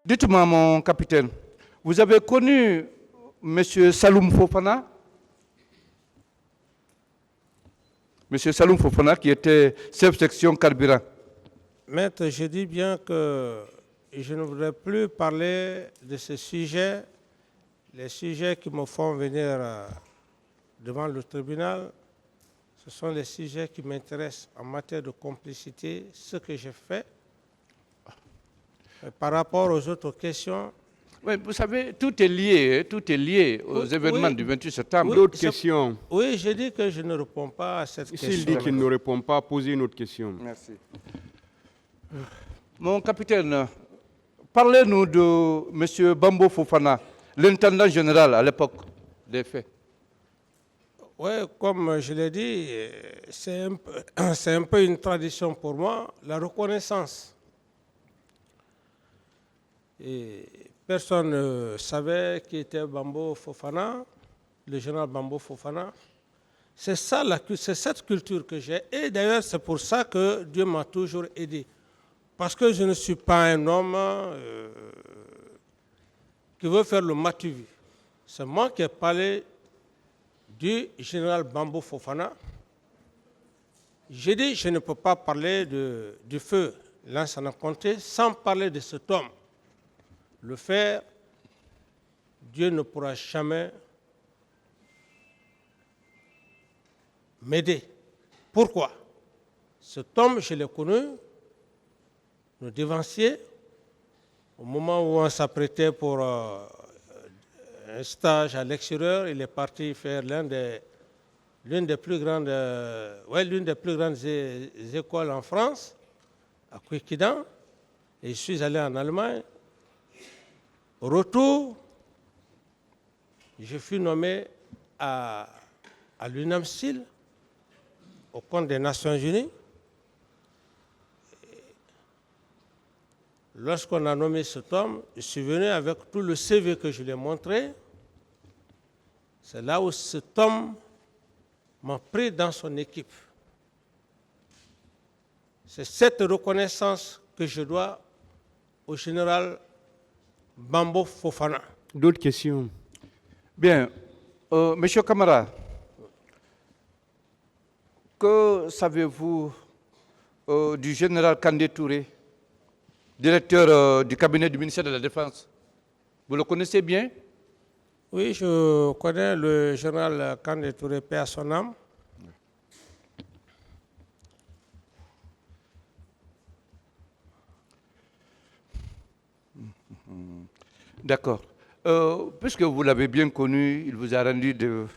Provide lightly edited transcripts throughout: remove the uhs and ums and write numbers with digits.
Dites-moi, mon capitaine, vous avez connu M. Saloum Fofana? M. Saloum Fofana, qui était chef section carburant. Maître, je dis bien que je ne voudrais plus parler de ce sujet. Les sujets qui me font venir devant le tribunal, ce sont les sujets qui m'intéressent en matière de complicité, ce que j'ai fait. Par rapport aux autres questions... Oui, vous savez, tout est lié aux événements du 28 septembre. D'autres questions? Oui, je dis que je ne réponds pas à cette question. S'il dit qu'il ne répond pas, posez une autre question. Merci. Mon capitaine, parlez-nous de M. Bambo Fofana, l'intendant général à l'époque des faits. Oui, comme je l'ai dit, c'est un peu une tradition pour moi, la reconnaissance. Et personne ne savait qui était Bambo Fofana, le général Bambo Fofana. C'est cette culture que j'ai. Et d'ailleurs, c'est pour ça que Dieu m'a toujours aidé. Parce que je ne suis pas un homme qui veut faire le matu-vu. C'est moi qui ai parlé du général Bambo Fofana. J'ai dit, je ne peux pas parler du feu Lansana Conté sans parler de cet homme. Le faire, Dieu ne pourra jamais m'aider. Pourquoi? Cet homme, je l'ai connu, nos dévanciers, au moment où on s'apprêtait pour un stage à l'extérieur, il est parti faire l'une des plus grandes écoles en France, à Kouikidan, et je suis allé en Allemagne. Au retour, je fus nommé à l'UNAMSIL, au compte des Nations Unies. Lorsqu'on a nommé cet homme, je suis venu avec tout le CV que je lui ai montré. C'est là où cet homme m'a pris dans son équipe. C'est cette reconnaissance que je dois au général Bambo Fofana. D'autres questions? Bien. Monsieur Camara, que savez-vous du général Kandé Touré, directeur du cabinet du ministère de la Défense? Vous le connaissez bien? Oui, je connais le général Kandé Touré, paix à son âme. D'accord. Puisque vous l'avez bien connu, il vous a rendu de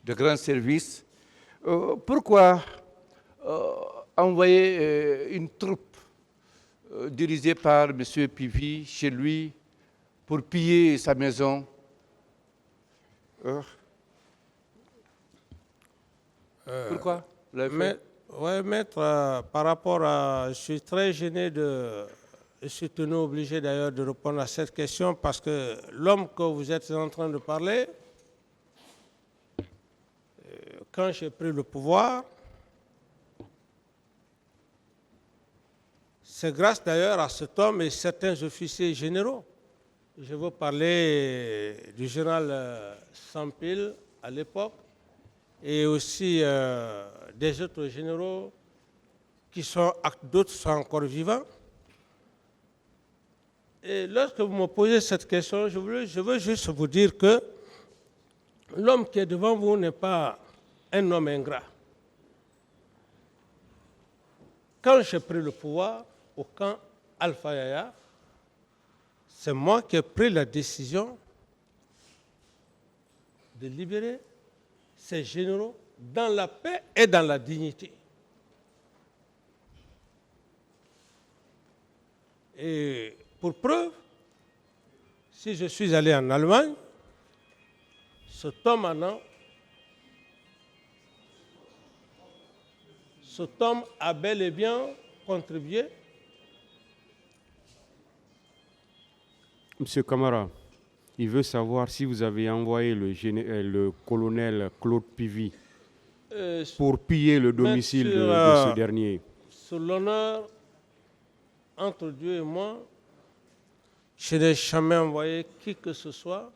grands services. Pourquoi envoyer une troupe dirigée par M. Pivi chez lui pour piller sa maison? Pourquoi? Oui, maître, par rapport à... Je suis très gêné Je suis tenu obligé d'ailleurs de répondre à cette question parce que l'homme que vous êtes en train de parler, quand j'ai pris le pouvoir, c'est grâce d'ailleurs à cet homme et certains officiers généraux. Je veux parler du général Sampil à l'époque et aussi des autres généraux d'autres sont encore vivants. Et lorsque vous me posez cette question, je veux juste vous dire que l'homme qui est devant vous n'est pas un homme ingrat. Quand j'ai pris le pouvoir au camp Alpha Yaya, c'est moi qui ai pris la décision de libérer ces généraux dans la paix et dans la dignité. Et pour preuve, si je suis allé en Allemagne, cet homme a bel et bien contribué. Monsieur Camara, il veut savoir si vous avez envoyé le colonel Claude Pivi pour piller le domicile de ce dernier. Sur l'honneur, entre Dieu et moi, Je n'ai jamais envoyé qui que ce soit.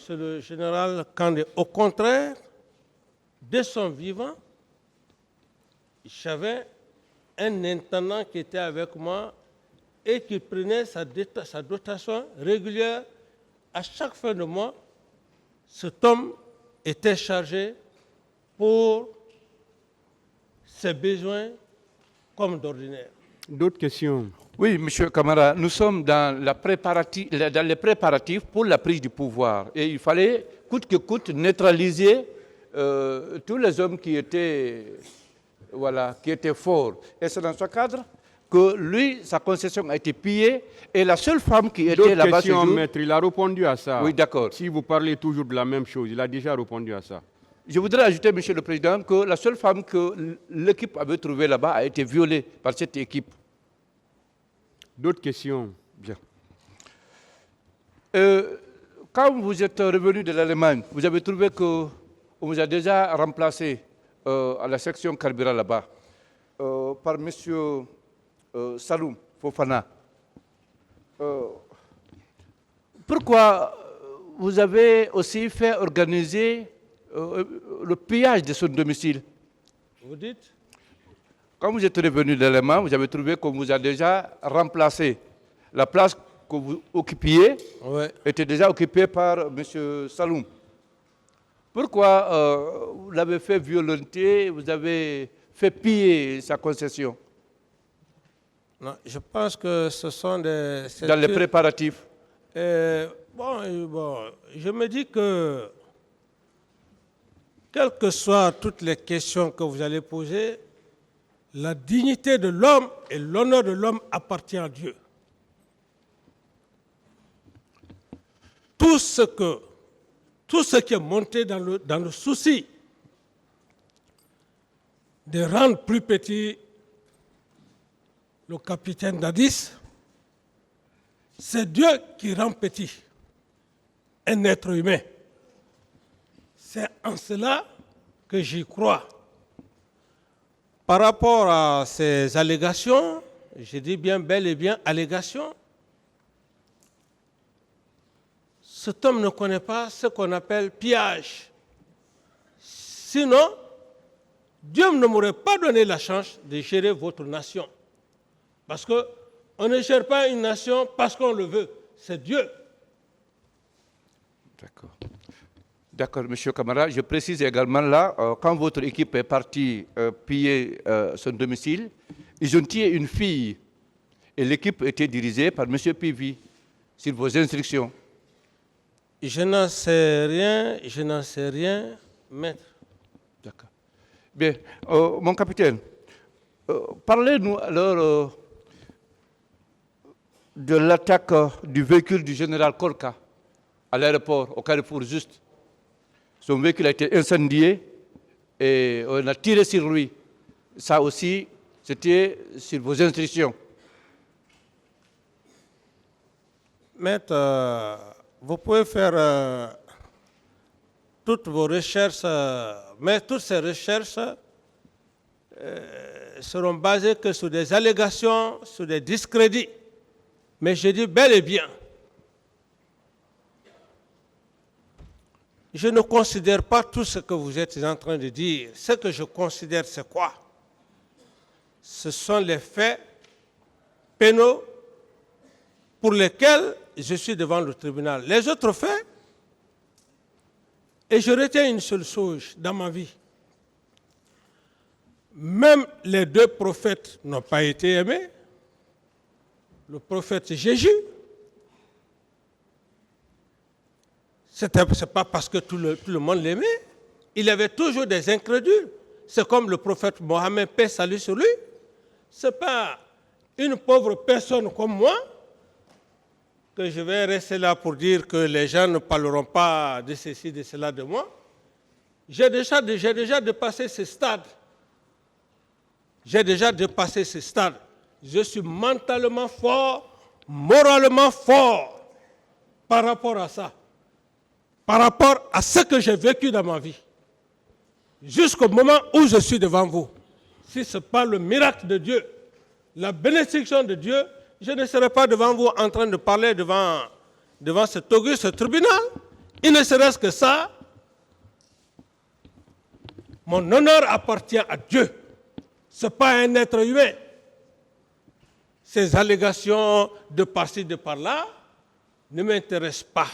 C'est le général Kandé. Au contraire, dès son vivant, j'avais un intendant qui était avec moi et qui prenait sa dotation régulière. À chaque fin de mois, cet homme était chargé pour ses besoins comme d'ordinaire. D'autres questions? Oui, M. Camara, nous sommes dans les préparatifs pour la prise du pouvoir. Et il fallait, coûte que coûte, neutraliser tous les hommes qui étaient forts. Et c'est dans ce cadre que lui, sa concession a été pillée. Et la seule femme qui était là-bas ce jour... Maître, il a répondu à ça. Oui, d'accord. Si vous parlez toujours de la même chose, il a déjà répondu à ça. Je voudrais ajouter, Monsieur le Président, que la seule femme que l'équipe avait trouvée là-bas a été violée par cette équipe. D'autres questions? Bien. Quand vous êtes revenu de l'Allemagne, vous avez trouvé qu'on vous a déjà remplacé à la section carburant là-bas par M. Saloum Fofana. Pourquoi vous avez aussi fait organiser le pillage de son domicile? Vous dites? Quand vous êtes revenu de l'Allemagne, vous avez trouvé qu'on vous a déjà remplacé. La place que vous occupiez était déjà occupée par M. Saloum. Pourquoi vous l'avez fait violenter, vous avez fait piller sa concession? Non, je pense que ce sont des... Dans les préparatifs. Je me dis que, quelles que soient toutes les questions que vous allez poser, la dignité de l'homme et l'honneur de l'homme appartient à Dieu. Tout ce qui est monté dans le souci de rendre plus petit le capitaine Dadis, c'est Dieu qui rend petit un être humain. C'est en cela que j'y crois. Par rapport à ces allégations, je dis bien bel et bien allégations, cet homme ne connaît pas ce qu'on appelle pillage. Sinon, Dieu ne m'aurait pas donné la chance de gérer votre nation. Parce qu'on ne gère pas une nation parce qu'on le veut, c'est Dieu. D'accord. D'accord, M. Camara. Je précise également là, quand votre équipe est partie piller son domicile, ils ont tué une fille. Et l'équipe était dirigée par M. Pivi, sur vos instructions. Je n'en sais rien, maître. D'accord. Bien, mon capitaine, parlez-nous alors de l'attaque du véhicule du général Korka à l'aéroport, au Carrefour Juste. Son véhicule a été incendié et on a tiré sur lui. Ça aussi, c'était sur vos instructions. Maître, vous pouvez faire toutes vos recherches, mais toutes ces recherches seront basées que sur des allégations, sur des discrédits. Mais je dis bel et bien, je ne considère pas tout ce que vous êtes en train de dire. Ce que je considère, c'est quoi? Ce sont les faits pénaux pour lesquels je suis devant le tribunal. Les autres faits, et je retiens une seule chose dans ma vie. Même les deux prophètes n'ont pas été aimés. Le prophète Jésus, ce n'est pas parce que tout le monde l'aimait. Il y avait toujours des incrédules. C'est comme le prophète Mohammed, paix salut sur lui. Ce n'est pas une pauvre personne comme moi que je vais rester là pour dire que les gens ne parleront pas de ceci, de cela de moi. J'ai déjà dépassé ce stade. J'ai déjà dépassé ce stade. Je suis mentalement fort, moralement fort par rapport à ça. Par rapport à ce que j'ai vécu dans ma vie. Jusqu'au moment où je suis devant vous. Si ce n'est pas le miracle de Dieu, la bénédiction de Dieu, je ne serai pas devant vous en train de parler devant cet auguste tribunal. Il ne serait-ce que ça. Mon honneur appartient à Dieu. Ce n'est pas un être humain. Ces allégations de par-ci, de par-là ne m'intéressent pas.